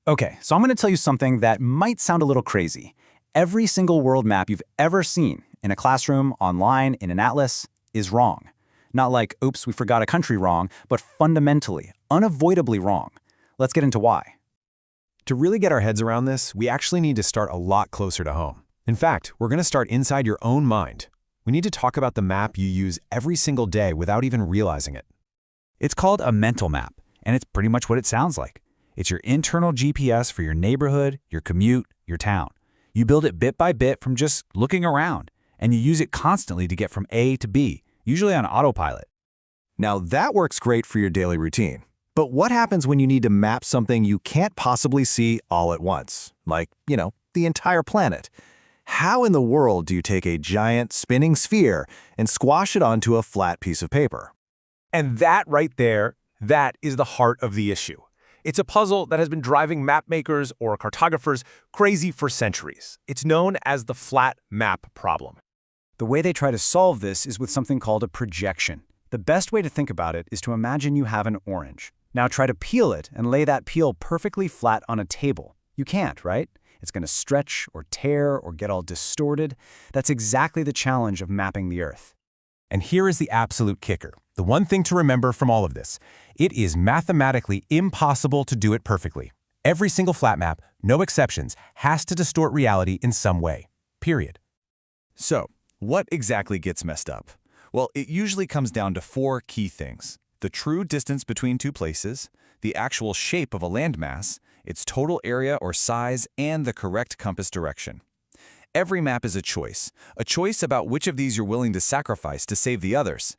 Okay, so I'm going to tell you something that might sound a little crazy. Every single world map you've ever seen, in a classroom, online, in an atlas, is wrong. Not like, oops, we forgot a country wrong, but fundamentally, unavoidably wrong. Let's get into why. To really get our heads around this, we actually need to start a lot closer to home. In fact, we're going to start inside your own mind. We need to talk about the map you use every single day without even realizing it. It's called a mental map, and it's pretty much what it sounds like. It's your internal GPS for your neighborhood, your commute, your town. You build it bit by bit from just looking around, and you use it constantly to get from A to B, usually on autopilot. Now that works great for your daily routine. But what happens when you need to map something you can't possibly see all at once? Like, the entire planet. How in the world do you take a giant spinning sphere and squash it onto a flat piece of paper? And that right there, that is the heart of the issue. It's a puzzle that has been driving map makers or cartographers crazy for centuries. It's known as the flat map problem. The way they try to solve this is with something called a projection. The best way to think about it is to imagine you have an orange. Now try to peel it and lay that peel perfectly flat on a table. You can't, right? It's going to stretch or tear or get all distorted. That's exactly the challenge of mapping the Earth. And here is the absolute kicker. The one thing to remember from all of this. It is mathematically impossible to do it perfectly. Every single flat map, no exceptions, has to distort reality in some way. Period. So, what exactly gets messed up? Well, it usually comes down to four key things: the true distance between two places, the actual shape of a landmass, its total area or size, and the correct compass direction. Every map is a choice about which of these you're willing to sacrifice to save the others.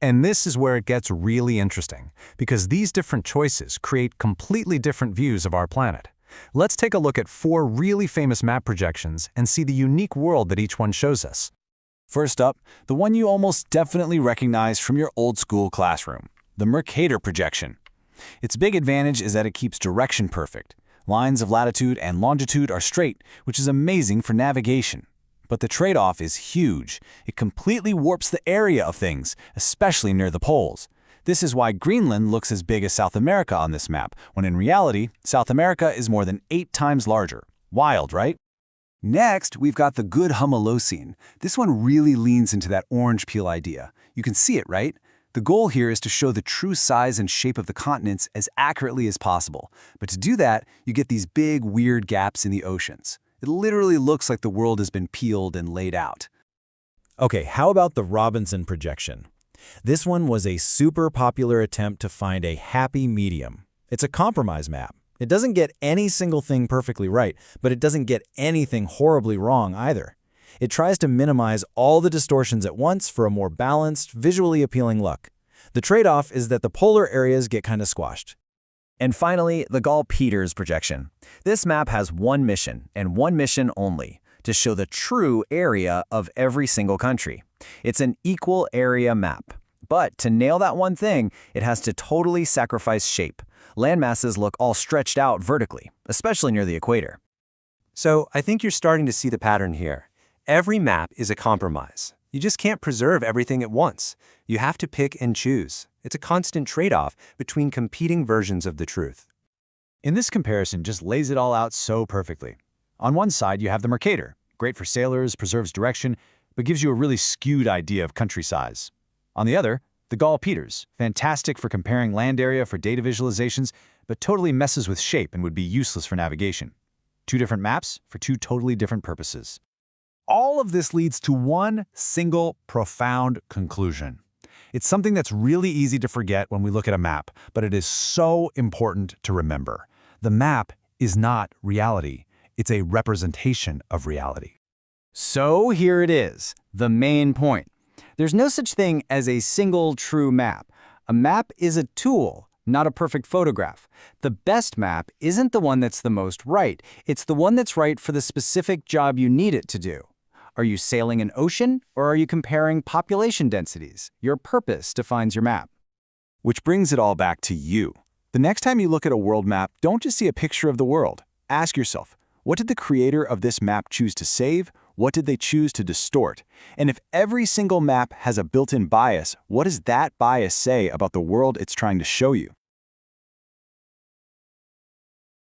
And this is where it gets really interesting, because these different choices create completely different views of our planet. Let's take a look at four really famous map projections and see the unique world that each one shows us. First up, the one you almost definitely recognize from your old school classroom, the Mercator projection. Its big advantage is that it keeps direction perfect. Lines of latitude and longitude are straight, which is amazing for navigation. But the trade-off is huge. It completely warps the area of things, especially near the poles. This is why Greenland looks as big as South America on this map, when in reality, South America is more than 8 times larger. Wild, right? Next, we've got the Goode Homolosine. This one really leans into that orange peel idea. You can see it, right? The goal here is to show the true size and shape of the continents as accurately as possible. But to do that, you get these big, weird gaps in the oceans. It literally looks like the world has been peeled and laid out. Okay, how about the Robinson projection? This one was a super popular attempt to find a happy medium. It's a compromise map. It doesn't get any single thing perfectly right, but it doesn't get anything horribly wrong either. It tries to minimize all the distortions at once for a more balanced, visually appealing look. The trade-off is that the polar areas get kind of squashed. And finally, the Gall-Peters projection. This map has one mission, and one mission only, to show the true area of every single country. It's an equal area map. But to nail that one thing, it has to totally sacrifice shape. Landmasses look all stretched out vertically, especially near the equator. So I think you're starting to see the pattern here. Every map is a compromise. You just can't preserve everything at once. You have to pick and choose. It's a constant trade-off between competing versions of the truth. In this comparison just lays it all out so perfectly. On one side, you have the Mercator, great for sailors, preserves direction, but gives you a really skewed idea of country size. On the other, the Gall-Peters, fantastic for comparing land area for data visualizations, but totally messes with shape and would be useless for navigation. Two different maps for two totally different purposes. All of this leads to one single profound conclusion. It's something that's really easy to forget when we look at a map, but it is so important to remember. The map is not reality. It's a representation of reality. So here it is, the main point. There's no such thing as a single true map. A map is a tool, not a perfect photograph. The best map isn't the one that's the most right. It's the one that's right for the specific job you need it to do. Are you sailing an ocean, or are you comparing population densities? Your purpose defines your map. Which brings it all back to you. The next time you look at a world map, don't just see a picture of the world. Ask yourself, what did the creator of this map choose to save? What did they choose to distort? And if every single map has a built-in bias, what does that bias say about the world it's trying to show you?